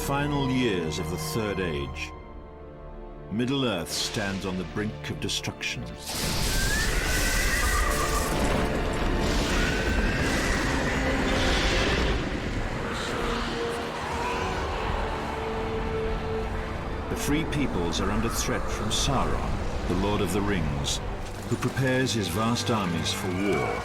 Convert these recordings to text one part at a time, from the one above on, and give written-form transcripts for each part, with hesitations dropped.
final years of the Third Age, Middle-earth stands on the brink of destruction. The Free Peoples are under threat from Sauron, the Lord of the Rings, who prepares his vast armies for war.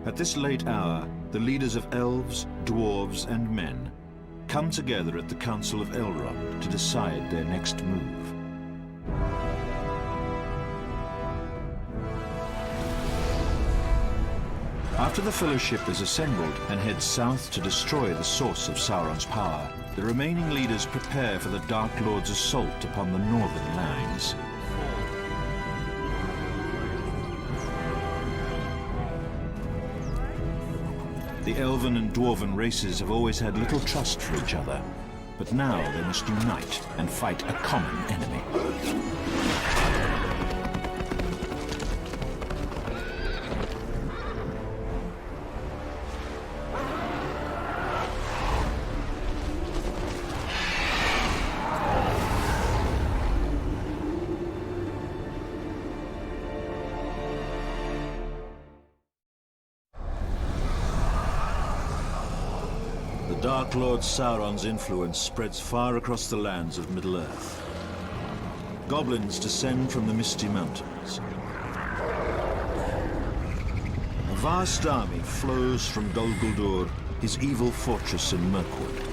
At this late hour, the leaders of elves, dwarves, and men come together at the Council of Elrond to decide their next move. After the Fellowship is assembled and heads south to destroy the source of Sauron's power, the remaining leaders prepare for the Dark Lord's assault upon the northern lands. The elven and dwarven races have always had little trust for each other, but now they must unite and fight a common enemy. The Dark Lord Sauron's influence spreads far across the lands of Middle-earth. Goblins descend from the Misty Mountains. A vast army flows from Dol Guldur, his evil fortress in Mirkwood.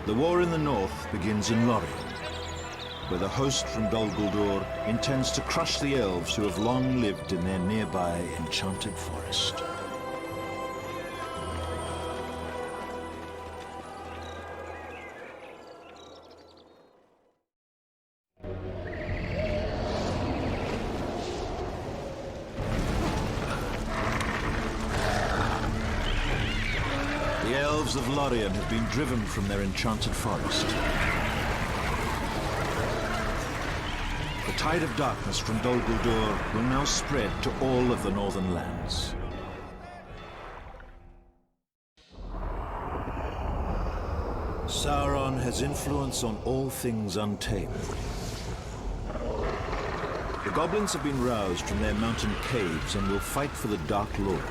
The war in the north begins in Lorien, where the host from Dol Guldur intends to crush the elves who have long lived in their nearby enchanted forest. The elves of Lorien have been driven from their enchanted forest. The tide of darkness from Dol Guldur will now spread to all of the northern lands. Sauron has influence on all things untamed. The goblins have been roused from their mountain caves and will fight for the Dark Lord.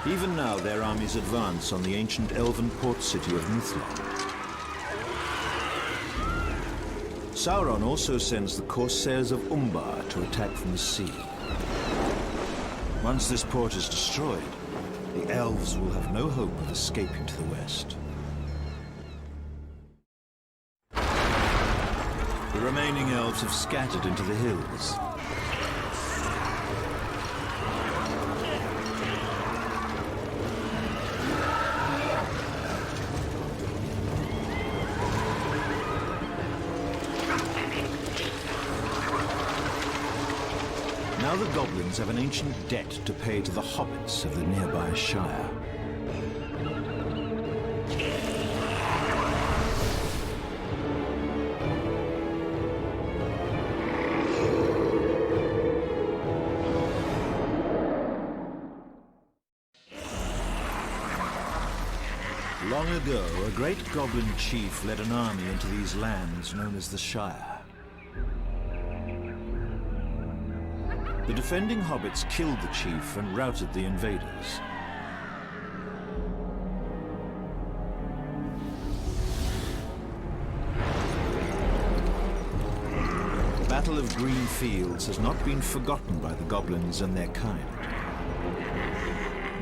Even now, their armies advance on the ancient elven port city of Mithlond. Sauron also sends the corsairs of Umbar to attack from the sea. Once this port is destroyed, the elves will have no hope of escaping to the west. The remaining elves have scattered into the hills. Now the goblins have an ancient debt to pay to the hobbits of the nearby Shire. Long ago, a great goblin chief led an army into these lands known as the Shire. The defending hobbits killed the chief and routed the invaders. The Battle of Green Fields has not been forgotten by the goblins and their kind.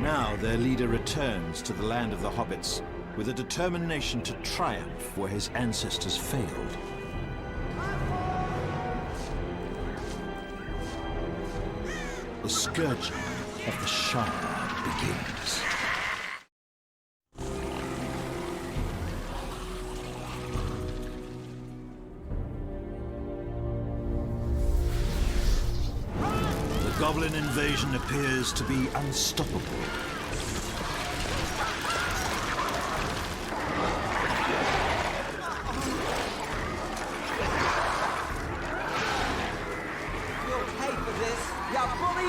Now their leader returns to the land of the hobbits with a determination to triumph where his ancestors failed. the scourging of the Shire begins. The Goblin invasion appears to be unstoppable.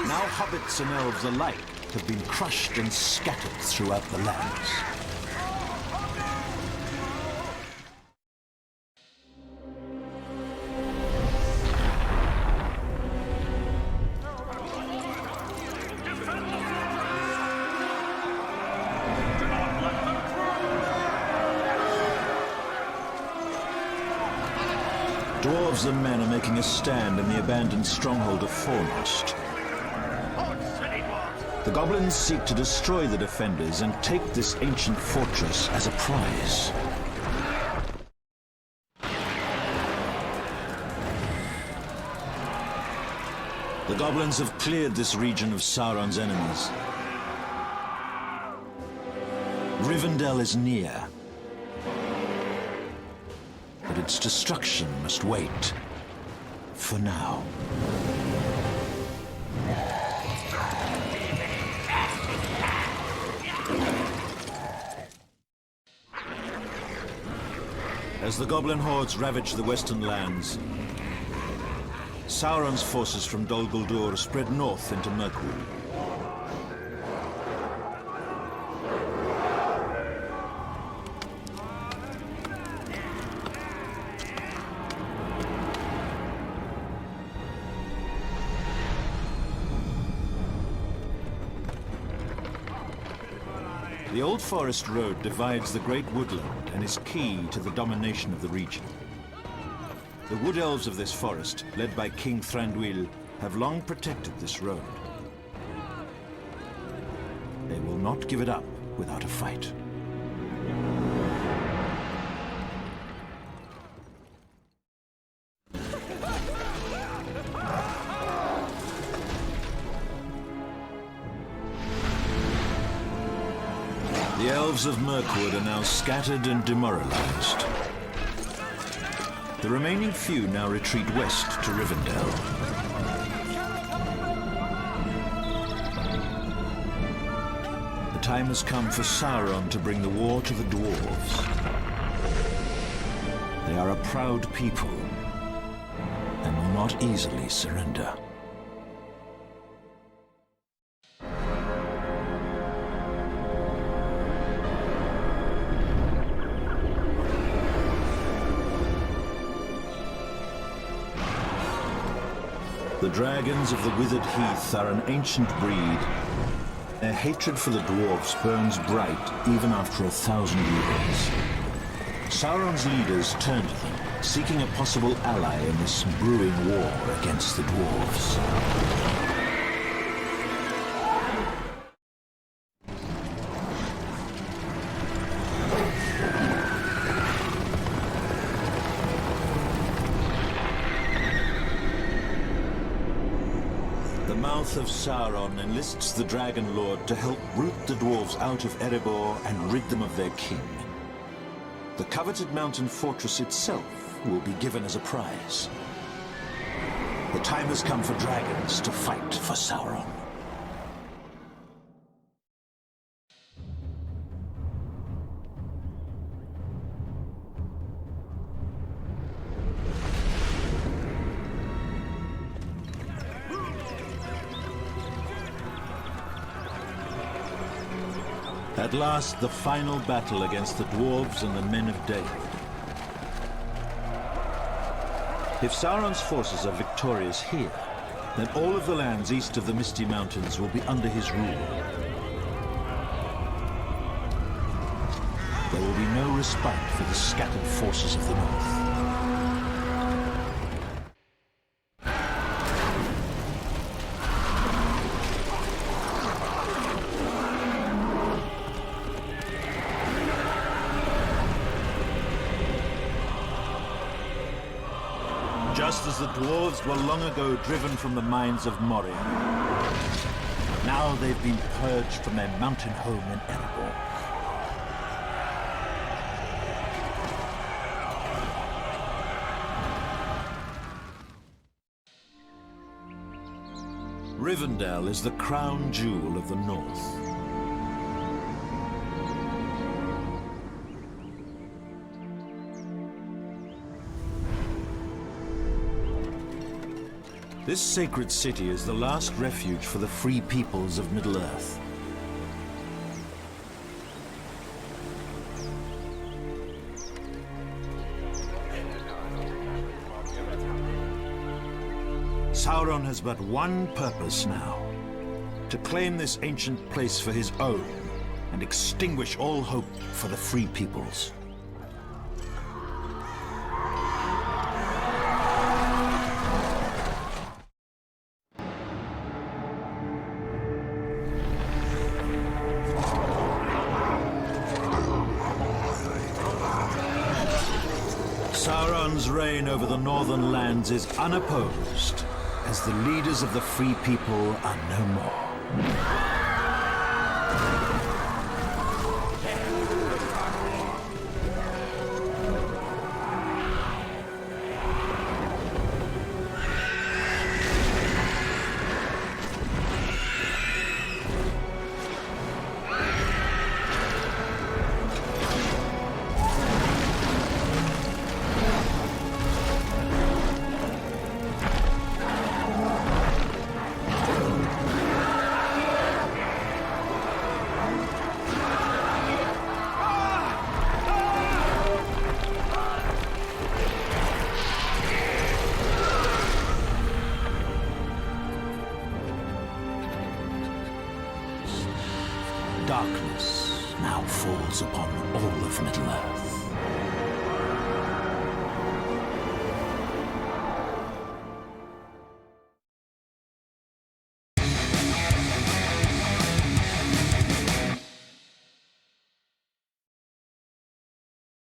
Now hobbits and elves alike have been crushed and scattered throughout the lands. Dwarves and men are making a stand in the abandoned stronghold of Fornost. The goblins seek to destroy the defenders and take this ancient fortress as a prize. The goblins have cleared this region of Sauron's enemies. Rivendell is near, but its destruction must wait for now. As the goblin hordes ravage the western lands, Sauron's forces from Dol Guldur spread north into Mirkwood. The Old Forest Road divides the Great Woodland and is key to the domination of the region. The Wood Elves of this forest, led by King Thranduil, have long protected this road. They will not give it up without a fight. The elves of Mirkwood are now scattered and demoralized. The remaining few now retreat west to Rivendell. The time has come for Sauron to bring the war to the dwarves. They are a proud people and will not easily surrender. The dragons of the Withered Heath are an ancient breed. Their hatred for the dwarves burns bright even after 1,000 years. Sauron's leaders turn to them, seeking a possible ally in this brewing war against the dwarves. The mouth of Sauron enlists the Dragon Lord to help root the dwarves out of Erebor and rid them of their king. The coveted mountain fortress itself will be given as a prize. The time has come for dragons to fight for Sauron. At last, the final battle against the dwarves and the Men of Dale. If Sauron's forces are victorious here, then all of the lands east of the Misty Mountains will be under his rule. There will be no respite for the scattered forces of the north. Just as the dwarves were long ago driven from the mines of Moria, Now they've been purged from their mountain home in Erebor. Rivendell is the crown jewel of the North. This sacred city is the last refuge for the free peoples of Middle-earth. Sauron has but one purpose now: to claim this ancient place for his own and extinguish all hope for the free peoples. Sauron's reign over the northern lands is unopposed, as the leaders of the free people are no more. Darkness now falls upon all of Middle-earth.